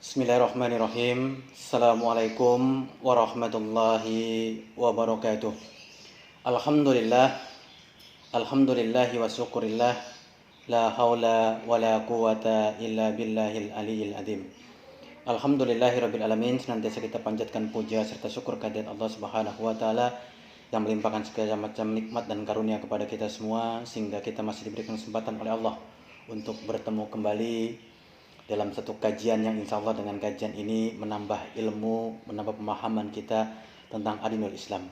Bismillahirrahmanirrahim. Assalamualaikum warahmatullahi wabarakatuh. Alhamdulillah, alhamdulillahi wa syukurillah. La haula wa la quwata illa billahil aliyil azim. Alhamdulillahi rabbil alamin. Senantiasa kita panjatkan puja serta syukur kehadirat Allah Subhanahu wa taala yang melimpahkan segala macam nikmat dan karunia kepada kita semua, sehingga kita masih diberikan kesempatan oleh Allah untuk bertemu kembali dalam satu kajian yang insya Allah dengan kajian ini menambah ilmu, menambah pemahaman kita tentang adinul Islam.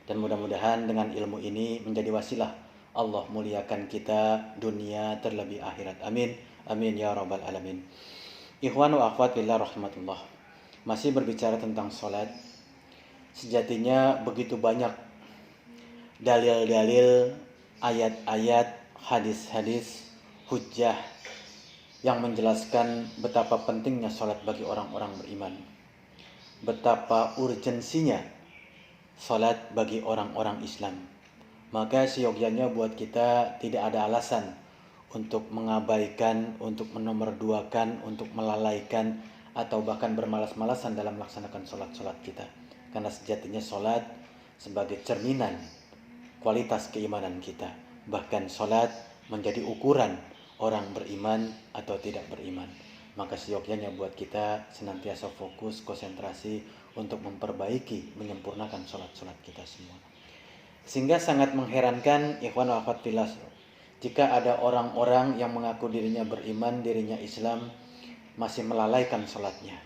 Dan mudah-mudahan dengan ilmu ini menjadi wasilah Allah muliakan kita dunia terlebih akhirat. Amin. Amin ya rabbal alamin. Ikhwan wa akhwat fillah rahmatullah. Masih berbicara tentang sholat. Sejatinya begitu banyak dalil-dalil, ayat-ayat, hadis-hadis, hujjah yang menjelaskan betapa pentingnya sholat bagi orang-orang beriman, betapa urgensinya sholat bagi orang-orang Islam. Maka seyogyanya buat kita tidak ada alasan untuk mengabaikan, untuk menomorduakan, untuk melalaikan, atau bahkan bermalas-malasan dalam melaksanakan sholat-sholat kita. Karena sejatinya sholat sebagai cerminan kualitas keimanan kita. Bahkan sholat menjadi ukuran orang beriman atau tidak beriman. Maka seyogyanya buat kita senantiasa fokus, konsentrasi untuk memperbaiki, menyempurnakan sholat-sholat kita semua. Sehingga sangat mengherankan ikhwan wa akhwat fillah, jika ada orang-orang yang mengaku dirinya beriman, dirinya Islam, masih melalaikan sholatnya,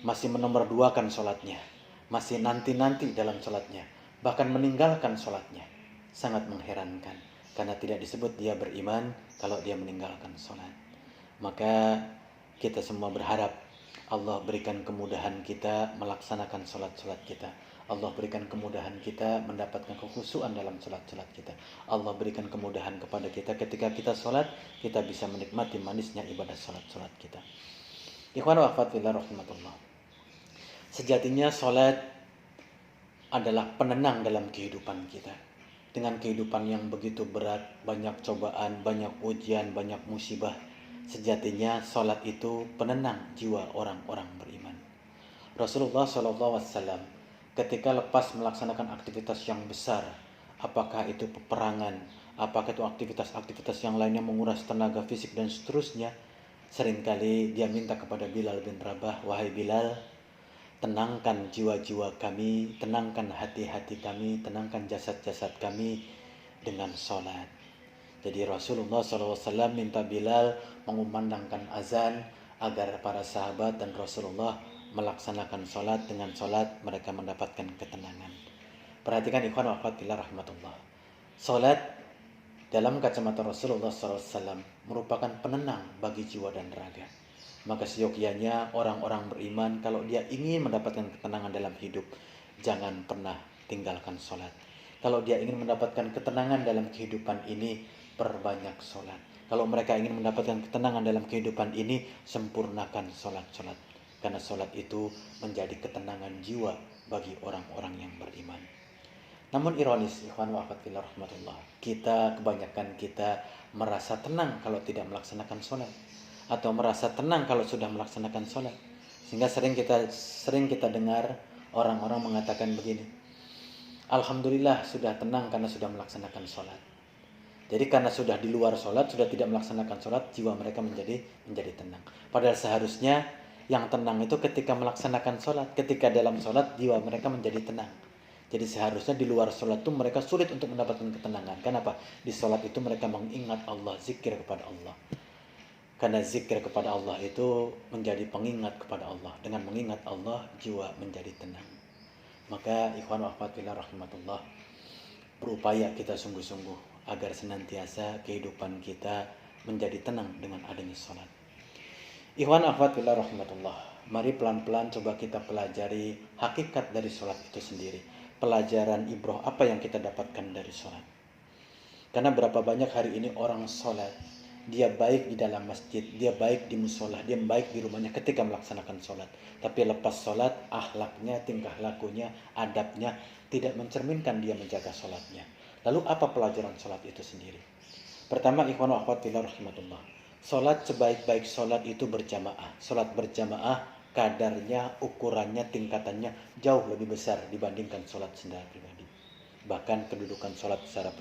masih menomorduakan sholatnya, masih nanti-nanti dalam sholatnya, bahkan meninggalkan sholatnya. Sangat mengherankan, karena tidak disebut dia beriman kalau dia meninggalkan sholat. Maka kita semua berharap Allah berikan kemudahan kita melaksanakan sholat-sholat kita. Allah berikan kemudahan kita mendapatkan kekhusyuan dalam sholat-sholat kita. Allah berikan kemudahan kepada kita ketika kita sholat, kita bisa menikmati manisnya ibadah sholat-sholat kita. Ikhwan wa akhwat fillah rahmatullah. Sejatinya sholat adalah penenang dalam kehidupan kita. Dengan kehidupan yang begitu berat, banyak cobaan, banyak ujian, banyak musibah, sejatinya sholat itu penenang jiwa orang-orang beriman. Rasulullah SAW ketika lepas melaksanakan aktivitas yang besar, apakah itu peperangan, apakah itu aktivitas-aktivitas yang lainnya menguras tenaga fisik dan seterusnya, seringkali dia minta kepada Bilal bin Rabah, wahai Bilal, tenangkan jiwa-jiwa kami, tenangkan hati-hati kami, tenangkan jasad-jasad kami dengan sholat. Jadi Rasulullah SAW minta Bilal mengumandangkan azan agar para sahabat dan Rasulullah melaksanakan sholat. Dengan sholat mereka mendapatkan ketenangan. Perhatikan ikhwan wa akhwat fillah rahmatullah. Sholat dalam kacamata Rasulullah SAW merupakan penenang bagi jiwa dan raga. Maka seyogyanya orang-orang beriman kalau dia ingin mendapatkan ketenangan dalam hidup, jangan pernah tinggalkan sholat. Kalau dia ingin mendapatkan ketenangan dalam kehidupan ini, perbanyak sholat. Kalau mereka ingin mendapatkan ketenangan dalam kehidupan ini, sempurnakan sholat-sholat. Karena sholat itu menjadi ketenangan jiwa bagi orang-orang yang beriman. Namun ironis, ikhwan wa akhwat fillah rahmatullah, kebanyakan kita merasa tenang kalau tidak melaksanakan sholat, atau merasa tenang kalau sudah melaksanakan sholat. Sehingga sering kita dengar orang-orang mengatakan begini, alhamdulillah sudah tenang karena sudah melaksanakan sholat. Jadi karena sudah di luar sholat, sudah tidak melaksanakan sholat, jiwa mereka menjadi tenang. Padahal seharusnya yang tenang itu ketika melaksanakan sholat. Ketika dalam sholat, jiwa mereka menjadi tenang. Jadi seharusnya di luar sholat itu mereka sulit untuk mendapatkan ketenangan. Kenapa? Di sholat itu mereka mengingat Allah, zikir kepada Allah. Karena zikir kepada Allah itu menjadi pengingat kepada Allah. Dengan mengingat Allah, jiwa menjadi tenang. Maka ikhwan wa akhwat fillah rahmatullah, berupaya kita sungguh-sungguh agar senantiasa kehidupan kita menjadi tenang dengan adanya sholat. Ikhwan wa akhwat fillah rahmatullah, mari pelan-pelan coba kita pelajari hakikat dari sholat itu sendiri. Pelajaran ibroh apa yang kita dapatkan dari sholat. Karena berapa banyak hari ini orang sholat, dia baik di dalam masjid, dia baik di musola, dia baik di rumahnya ketika melaksanakan sholat. Tapi lepas sholat, akhlaknya, tingkah lakunya, adabnya tidak mencerminkan dia menjaga sholatnya. Lalu apa pelajaran sholat itu sendiri? Pertama, ikhwan wa akhwat fillah rahmatullah, Sholat sebaik-baik sholat itu berjamaah. Sholat berjamaah kadarnya, ukurannya, tingkatannya jauh lebih besar dibandingkan sholat secara pribadi. Bahkan kedudukan sholat secara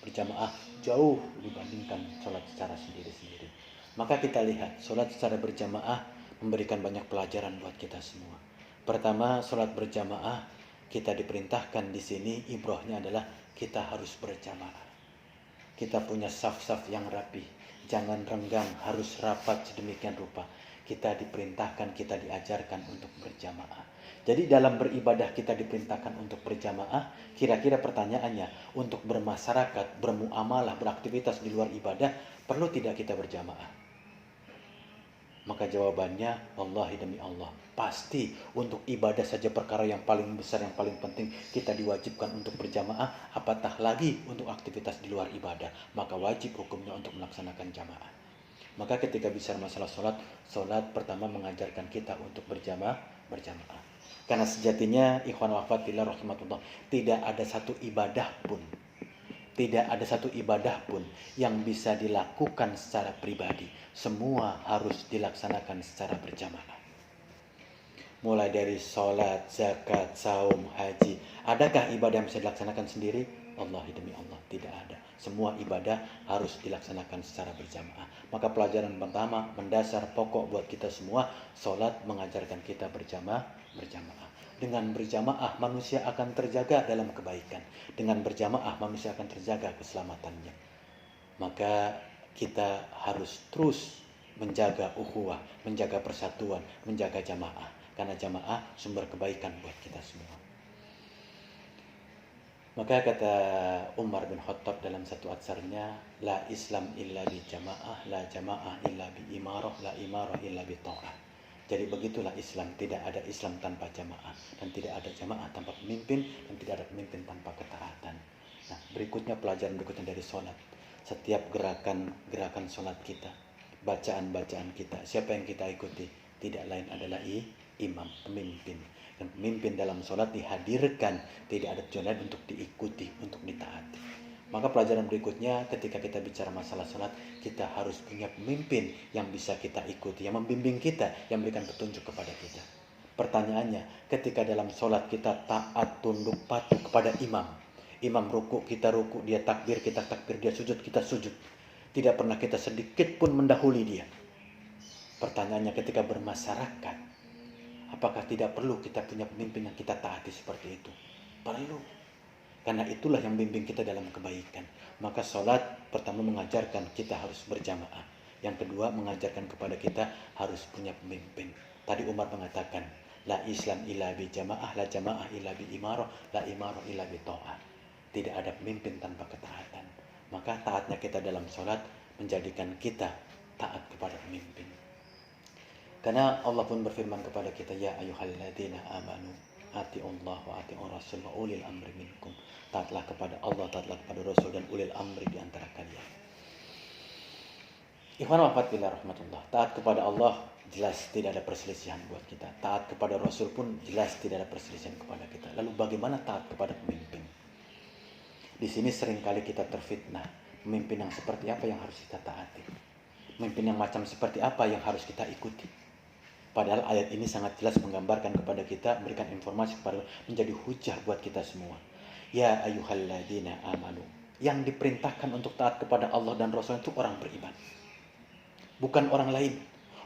berjamaah jauh dibandingkan sholat secara sendiri-sendiri. Maka kita lihat sholat secara berjamaah memberikan banyak pelajaran buat kita semua. Pertama, sholat berjamaah kita diperintahkan di sini ibrahnya adalah kita harus berjamaah. Kita punya saf-saf yang rapi, jangan renggang, harus rapat sedemikian rupa. Kita diperintahkan, kita diajarkan untuk berjamaah. Jadi dalam beribadah kita diperintahkan untuk berjamaah. Kira-kira pertanyaannya, untuk bermasyarakat, bermuamalah, beraktivitas di luar ibadah, perlu tidak kita berjamaah? Maka jawabannya, wallahi demi Allah, pasti untuk ibadah saja perkara yang paling besar, yang paling penting, kita diwajibkan untuk berjamaah, apatah lagi untuk aktivitas di luar ibadah. Maka wajib hukumnya untuk melaksanakan jamaah. Maka ketika bicara masalah sholat pertama mengajarkan kita untuk berjamaah. Karena sejatinya, ikhwan wa akhwat fillah rahimakumullah, tidak ada satu ibadah pun yang bisa dilakukan secara pribadi. Semua harus dilaksanakan secara berjamaah. Mulai dari sholat, zakat, saum, haji. Adakah ibadah yang bisa dilaksanakan sendiri? Wallahi demi Allah, tidak ada. Semua ibadah harus dilaksanakan secara berjamaah. Maka pelajaran pertama, mendasar, pokok buat kita semua, sholat mengajarkan kita berjamaah. Dengan berjamaah manusia akan terjaga dalam kebaikan. Dengan berjamaah manusia akan terjaga keselamatannya. Maka kita harus terus menjaga ukhuwah, menjaga persatuan, menjaga jamaah. Karena jamaah sumber kebaikan buat kita semua. Maka kata Umar bin Khattab dalam satu atsarnya, la Islam illa bi jamaah, la jamaah illa bi imarah, la imarah illa bi ta'ah. Jadi begitulah Islam, tidak ada Islam tanpa jamaah, dan tidak ada jamaah tanpa pemimpin, dan tidak ada pemimpin tanpa ketaatan. Nah, berikutnya pelajaran berikutnya dari sholat. Setiap gerakan sholat kita, bacaan kita, siapa yang kita ikuti? Tidak lain adalah imam, pemimpin. Dan pemimpin dalam sholat dihadirkan, tidak ada tujuan lain untuk diikuti, untuk ditaati. Maka pelajaran berikutnya ketika kita bicara masalah sholat, kita harus punya pemimpin yang bisa kita ikuti, yang membimbing kita, yang memberikan petunjuk kepada kita. Pertanyaannya, ketika dalam sholat kita taat, tunduk, patuh kepada imam. Imam ruku, kita ruku, dia takbir, kita takbir, dia sujud, kita sujud. Tidak pernah kita sedikit pun mendahului dia. Pertanyaannya, ketika bermasyarakat, apakah tidak perlu kita punya pemimpin yang kita taati seperti itu? Perlu. Karena itulah yang membimbing kita dalam kebaikan. Maka sholat pertama mengajarkan kita harus berjamaah. Yang kedua mengajarkan kepada kita harus punya pemimpin. Tadi Umar mengatakan, la Islam illa bi jamaah, la jamaah illa bi imarah, la imarah illa bi ta'ah. Tidak ada pemimpin tanpa ketaatan. Maka taatnya kita dalam sholat menjadikan kita taat kepada pemimpin. Karena Allah pun berfirman kepada kita, ya ayyuhalladzina amanu ati'ullah wa ati'ur rasul wa ulil amri minkum. Taatlah kepada Allah, taatlah kepada Rasul dan ulil amri di antara kalian. Ikhwan wa akhwat fillah rahmatullah. Taat kepada Allah jelas tidak ada perselisihan buat kita. Taat kepada Rasul pun jelas tidak ada perselisihan kepada kita. Lalu bagaimana taat kepada pemimpin? Di sini seringkali kita terfitnah. Pemimpin yang seperti apa yang harus kita taati? Pemimpin yang macam seperti apa yang harus kita ikuti? Padahal ayat ini sangat jelas menggambarkan kepada kita, memberikan informasi kepada, menjadi hujah buat kita semua. Ya ayyuhalladzina amanu. Yang diperintahkan untuk taat kepada Allah dan Rasul itu orang beriman. Bukan orang lain.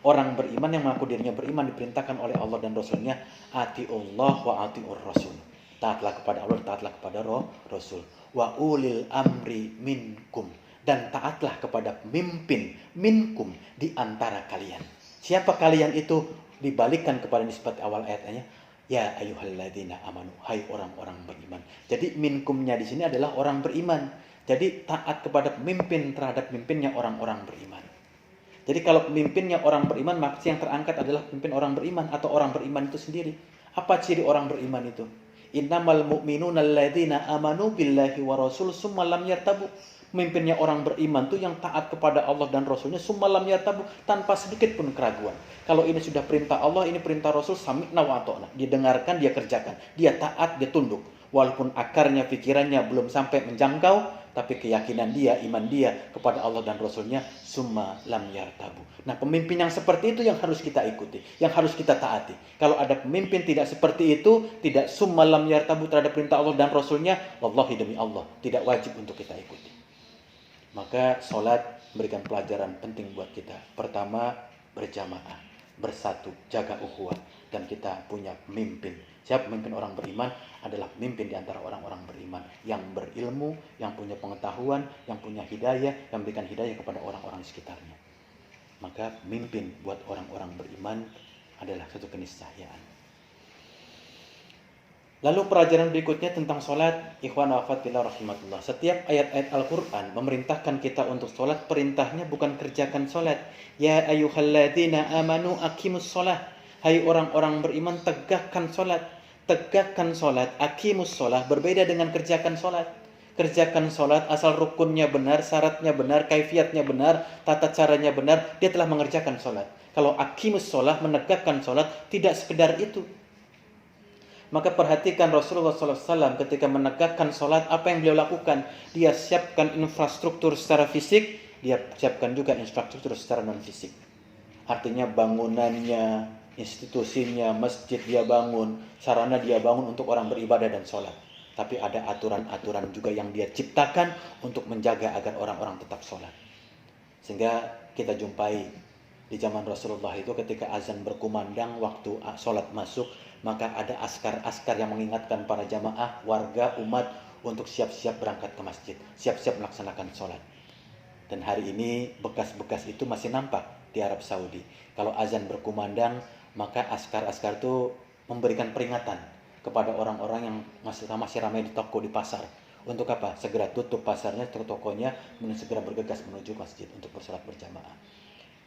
Orang beriman yang mengaku dirinya beriman diperintahkan oleh Allah dan Rasulnya, ati'ullah wa ati'ur rasul. Taatlah kepada Allah, taatlah kepada Rasul. Wa ulil amri minkum. Dan taatlah kepada pemimpin minkum di antara kalian. Siapa kalian itu? Dibalikkan kepada nisbat awal ayatnya. Ya ayyuhalladzina amanu. Hai orang-orang beriman. Jadi minkumnya di sini adalah orang beriman. Jadi taat kepada pemimpin terhadap pemimpinnya orang-orang beriman. Jadi kalau pemimpinnya orang beriman, maka yang terangkat adalah pemimpin orang beriman atau orang beriman itu sendiri. Apa ciri orang beriman itu? Innamal mu'minuna alladzina amanu billahi wa rasul summa lam yartabu. Pemimpinnya orang beriman itu yang taat kepada Allah dan Rasulnya summa lam yartabu, tanpa sedikit pun keraguan. Kalau ini sudah perintah Allah, ini perintah Rasul, sami'na wa ata'na. Dia dengarkan, dia kerjakan. Dia taat, dia tunduk. Walaupun akarnya, pikirannya belum sampai menjangkau, tapi keyakinan dia, iman dia kepada Allah dan Rasulnya summa lam yartabu. Nah, pemimpin yang seperti itu yang harus kita ikuti, yang harus kita taati. Kalau ada pemimpin tidak seperti itu, tidak summa lam yartabu terhadap perintah Allah dan Rasulnya, wallahi demi Allah, tidak wajib untuk kita ikuti. Maka sholat memberikan pelajaran penting buat kita. Pertama, berjamaah, bersatu, jaga ukhuwah, dan kita punya pemimpin. Siapa pemimpin orang beriman? Adalah pemimpin di antara orang-orang beriman yang berilmu, yang punya pengetahuan, yang punya hidayah, yang memberikan hidayah kepada orang-orang di sekitarnya. Maka pemimpin buat orang-orang beriman adalah satu keniscayaan. Lalu pelajaran berikutnya tentang sholat, ikhwan wa akhwat fillah rahimakumullah. Setiap ayat-ayat Al-Quran memerintahkan kita untuk sholat, perintahnya bukan kerjakan sholat. Ya ayyuhalladzina amanu aqimus sholat. Hai orang-orang beriman, tegakkan sholat. Tegakkan sholat, aqimus sholat, berbeda dengan kerjakan sholat. Kerjakan sholat asal rukunnya benar, syaratnya benar, kaifiatnya benar, tata caranya benar, dia telah mengerjakan sholat. Kalau aqimus sholat, menegakkan sholat, tidak sekedar itu. Maka perhatikan Rasulullah SAW ketika menegakkan sholat, apa yang beliau lakukan? Dia siapkan infrastruktur secara fisik, dia siapkan juga infrastruktur secara non-fisik. Artinya bangunannya, institusinya, masjid dia bangun, sarana dia bangun untuk orang beribadah dan sholat. Tapi ada aturan-aturan juga yang dia ciptakan untuk menjaga agar orang-orang tetap sholat. Sehingga kita jumpai di zaman Rasulullah itu ketika azan berkumandang, waktu sholat masuk, maka ada askar-askar yang mengingatkan para jamaah, warga, umat untuk siap-siap berangkat ke masjid, siap-siap melaksanakan sholat. Dan hari ini bekas-bekas itu masih nampak di Arab Saudi. Kalau azan berkumandang, maka askar-askar itu memberikan peringatan kepada orang-orang yang masih ramai di toko, di pasar. Untuk apa? Segera tutup pasarnya, tokonya, segera bergegas menuju masjid untuk bersolat berjamaah.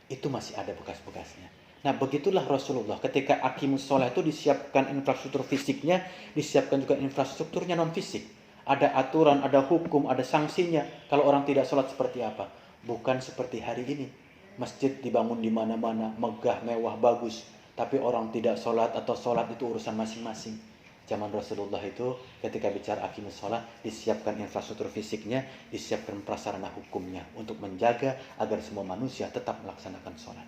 Itu masih ada bekas-bekasnya. Nah, begitulah Rasulullah ketika aqimus sholat itu disiapkan infrastruktur fisiknya, disiapkan juga infrastrukturnya non-fisik. Ada aturan, ada hukum, ada sanksinya. Kalau orang tidak sholat seperti apa? Bukan seperti hari ini. Masjid dibangun di mana-mana, megah, mewah, bagus. Tapi orang tidak sholat atau sholat itu urusan masing-masing. Zaman Rasulullah itu ketika bicara aqimus sholat, disiapkan infrastruktur fisiknya, disiapkan prasarana hukumnya untuk menjaga agar semua manusia tetap melaksanakan sholat.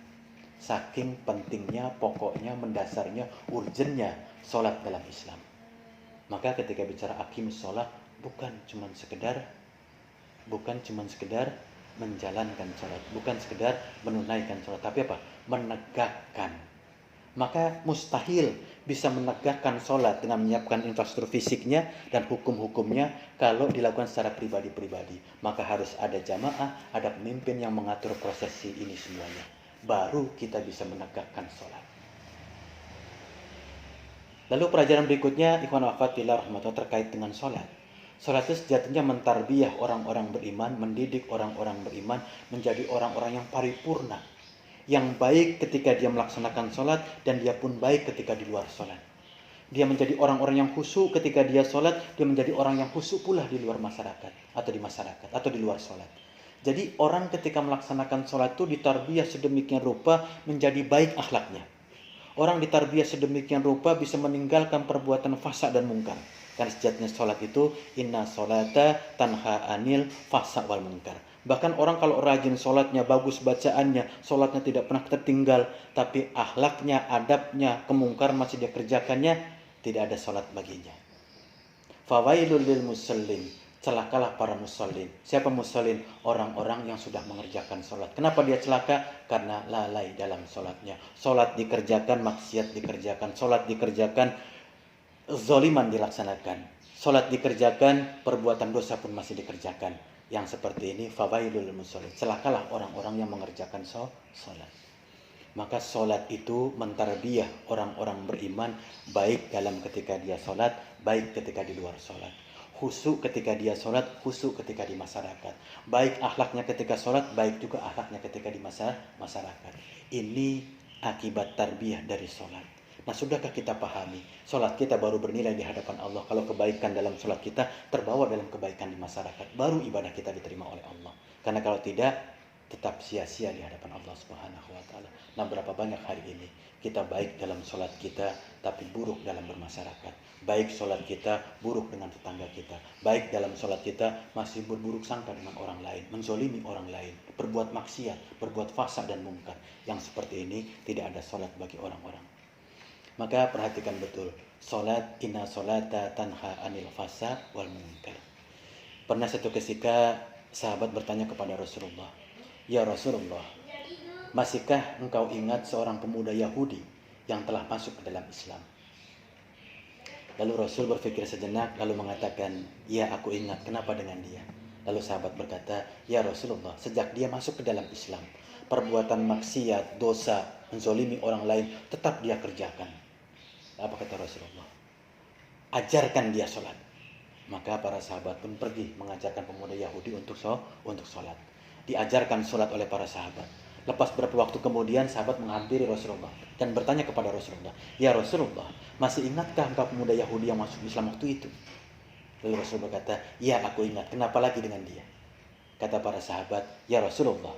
Saking pentingnya, pokoknya, mendasarnya, urgennya sholat dalam Islam. Maka ketika bicara aqimus sholat, bukan cuma sekedar menjalankan sholat, bukan sekedar menunaikan sholat, tapi apa? Menegakkan. Maka mustahil bisa menegakkan sholat dengan menyiapkan infrastruktur fisiknya dan hukum-hukumnya kalau dilakukan secara pribadi-pribadi. Maka harus ada jamaah, ada pemimpin yang mengatur prosesi ini semuanya. Baru kita bisa menegakkan sholat. Lalu pelajaran berikutnya, ikhwan wa akhwat fillah rahmatullah, terkait dengan sholat. Sholat itu sejatinya mentarbiyah orang-orang beriman, mendidik orang-orang beriman menjadi orang-orang yang paripurna, yang baik ketika dia melaksanakan sholat, dan dia pun baik ketika di luar sholat. Dia menjadi orang-orang yang khusyuk ketika dia sholat, dia menjadi orang yang khusyuk pula di luar masyarakat, atau di masyarakat, atau di luar sholat. Jadi orang ketika melaksanakan sholat itu ditarbiyah sedemikian rupa menjadi baik akhlaknya. Orang ditarbiyah sedemikian rupa bisa meninggalkan perbuatan fasad dan mungkar. Karena sejatinya sholat itu inna sholata tanha anil fasad wal mungkar. Bahkan orang kalau rajin sholatnya, bagus bacaannya, sholatnya tidak pernah tertinggal, tapi akhlaknya, adabnya, kemungkar masih dia kerjakannya, tidak ada sholat baginya. Fawailul lil musallin, celakalah para musallin. Siapa musallin? Orang-orang yang sudah mengerjakan sholat. Kenapa dia celaka? Karena lalai dalam sholatnya. Sholat dikerjakan, maksiat dikerjakan. Sholat dikerjakan, zoliman dilaksanakan. Sholat dikerjakan, perbuatan dosa pun masih dikerjakan. Yang seperti ini, fawailul musallin, celakalah orang-orang yang mengerjakan sholat. Maka sholat itu mentarbiyah orang-orang beriman, baik dalam ketika dia sholat, baik ketika di luar sholat. Khusyuk ketika dia sholat, khusyuk ketika di masyarakat. Baik akhlaknya ketika sholat, baik juga akhlaknya ketika di masyarakat. Ini akibat tarbiyah dari sholat. Nah, sudahkah kita pahami? Sholat kita baru bernilai di hadapan Allah kalau kebaikan dalam sholat kita terbawa dalam kebaikan di masyarakat. Baru ibadah kita diterima oleh Allah. Karena kalau tidak, tetap sia-sia di hadapan Allah Subhanahu wa taala. Nah, berapa banyak hari ini kita baik dalam sholat kita tapi buruk dalam bermasyarakat. Baik sholat kita, buruk dengan tetangga kita. Baik dalam sholat kita, masih berburuk sangka dengan orang lain, menzolimi orang lain, berbuat maksiat, berbuat fasad dan mungkar. Yang seperti ini tidak ada sholat bagi orang-orang. Maka perhatikan betul, sholat, inna sholata tanha anil fasad wal munkar. Pernah satu ketika sahabat bertanya kepada Rasulullah, "Ya Rasulullah, masihkah engkau ingat seorang pemuda Yahudi yang telah masuk ke dalam Islam?" Lalu Rasul berpikir sejenak lalu mengatakan, "Ya, aku ingat. Kenapa dengan dia?" Lalu sahabat berkata, "Ya Rasulullah, sejak dia masuk ke dalam Islam, perbuatan maksiat, dosa, menzolimi orang lain tetap dia kerjakan." Apa kata Rasulullah? "Ajarkan dia sholat." Maka para sahabat pun pergi mengajarkan pemuda Yahudi untuk sholat. Diajarkan sholat oleh para sahabat. Lepas beberapa waktu kemudian sahabat menghampiri Rasulullah dan bertanya kepada Rasulullah, "Ya Rasulullah, masih ingatkah engkau pemuda Yahudi yang masuk Islam waktu itu?" Lalu Rasulullah berkata, "Ya, aku ingat. Kenapa lagi dengan dia?" Kata para sahabat, "Ya Rasulullah,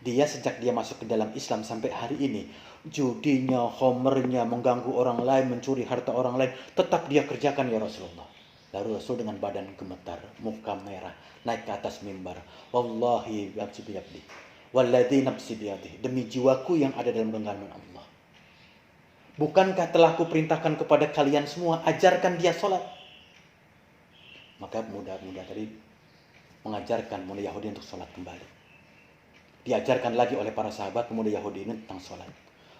dia sejak dia masuk ke dalam Islam sampai hari ini, judinya, khomernya, mengganggu orang lain, mencuri harta orang lain, tetap dia kerjakan ya Rasulullah." Lalu Rasul dengan badan gemetar, muka merah, naik ke atas mimbar. "Wallahi nafsi biyadih, walladzi nafsi biyadih, demi jiwaku yang ada dalam genggaman Allah. Bukankah telah kuperintahkan kepada kalian semua, ajarkan dia sholat?" Maka muda-muda tadi mengajarkan pemuda Yahudi untuk sholat kembali. Diajarkan lagi oleh para sahabat pemuda Yahudi ini tentang sholat.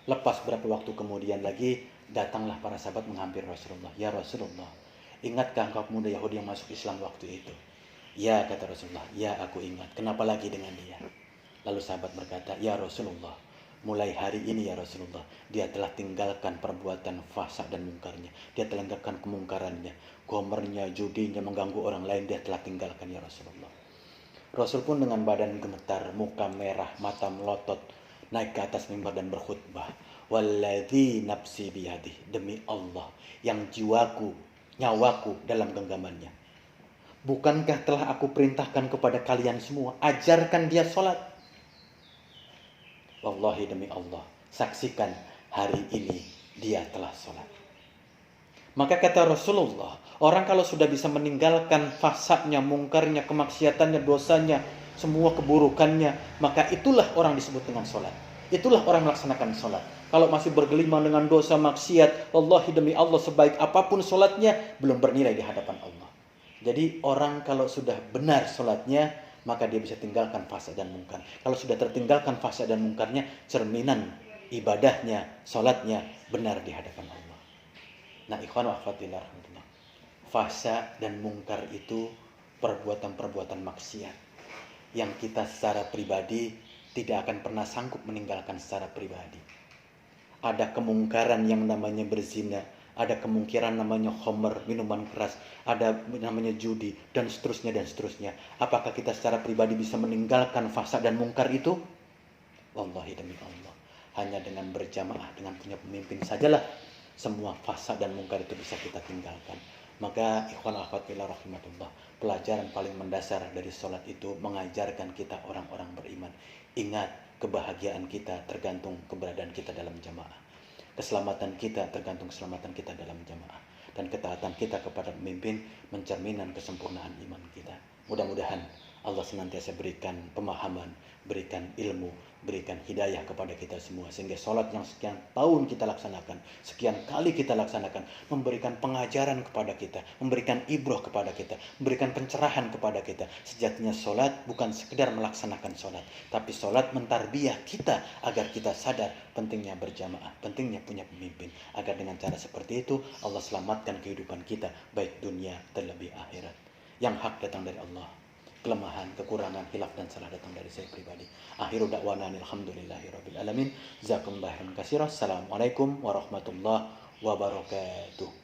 Lepas beberapa waktu kemudian lagi, datanglah para sahabat menghampiri Rasulullah. "Ya Rasulullah, ingatkah engkau pemuda Yahudi yang masuk Islam waktu itu?" "Ya," kata Rasulullah, "ya aku ingat. Kenapa lagi dengan dia?" Lalu sahabat berkata, "Ya Rasulullah, mulai hari ini ya Rasulullah, dia telah tinggalkan perbuatan fasad dan mungkarnya. Dia telah tinggalkan kemungkarannya, gomernya, judinya, mengganggu orang lain, dia telah tinggalkan ya Rasulullah." Rasul pun dengan badan gemetar, muka merah, mata melotot, naik ke atas mimbar dan berkhutbah. "Walladzi nafsi biyadih, demi Allah yang jiwaku, nyawaku dalam genggamannya. Bukankah telah aku perintahkan kepada kalian semua, ajarkan dia sholat? Wallahi demi Allah, saksikan hari ini dia telah sholat." Maka kata Rasulullah, orang kalau sudah bisa meninggalkan fasadnya, mungkarnya, kemaksiatannya, dosanya, semua keburukannya, maka itulah orang disebut dengan sholat. Itulah orang melaksanakan sholat. Kalau masih bergelimang dengan dosa maksiat, wallahi demi Allah, sebaik apapun sholatnya, belum bernilai di hadapan Allah. Jadi orang kalau sudah benar sholatnya, maka dia bisa tinggalkan fasad dan mungkar. Kalau sudah tertinggalkan fasad dan mungkarnya, cerminan ibadahnya, sholatnya benar di hadapan Allah. Nah, ikhwan wa akhwatillah, fasad dan mungkar itu perbuatan-perbuatan maksiat yang kita secara pribadi tidak akan pernah sanggup meninggalkan secara pribadi. Ada kemungkaran yang namanya berzina, ada kemungkiran namanya khamr, minuman keras, ada namanya judi, dan seterusnya dan seterusnya. Apakah kita secara pribadi bisa meninggalkan fasad dan mungkar itu? Wallahi demi Allah, hanya dengan berjamaah, dengan punya pemimpin sajalah semua fasad dan mungkar itu bisa kita tinggalkan. Maka ikhwan akhwat fillah rahimatullah, pelajaran paling mendasar dari sholat itu mengajarkan kita orang-orang beriman. Ingat, kebahagiaan kita tergantung keberadaan kita dalam jamaah. Keselamatan kita tergantung keselamatan kita dalam jamaah. Dan ketaatan kita kepada pemimpin mencerminkan kesempurnaan iman kita. Mudah-mudahan Allah senantiasa berikan pemahaman, berikan ilmu, berikan hidayah kepada kita semua. Sehingga sholat yang sekian tahun kita laksanakan, sekian kali kita laksanakan, memberikan pengajaran kepada kita, memberikan ibroh kepada kita, memberikan pencerahan kepada kita. Sejatinya sholat bukan sekedar melaksanakan sholat, tapi sholat mentarbiyah kita agar kita sadar pentingnya berjamaah, pentingnya punya pemimpin. Agar dengan cara seperti itu Allah selamatkan kehidupan kita, baik dunia terlebih akhirat. Yang hak datang dari Allah, kelemahan, kekurangan, hilaf dan salah datang dari saya pribadi. Akhiru da'wana alhamdulillahirabbil alamin. Jazakumullahu khairan katsiran. Assalamualaikum warahmatullahi wabarakatuh.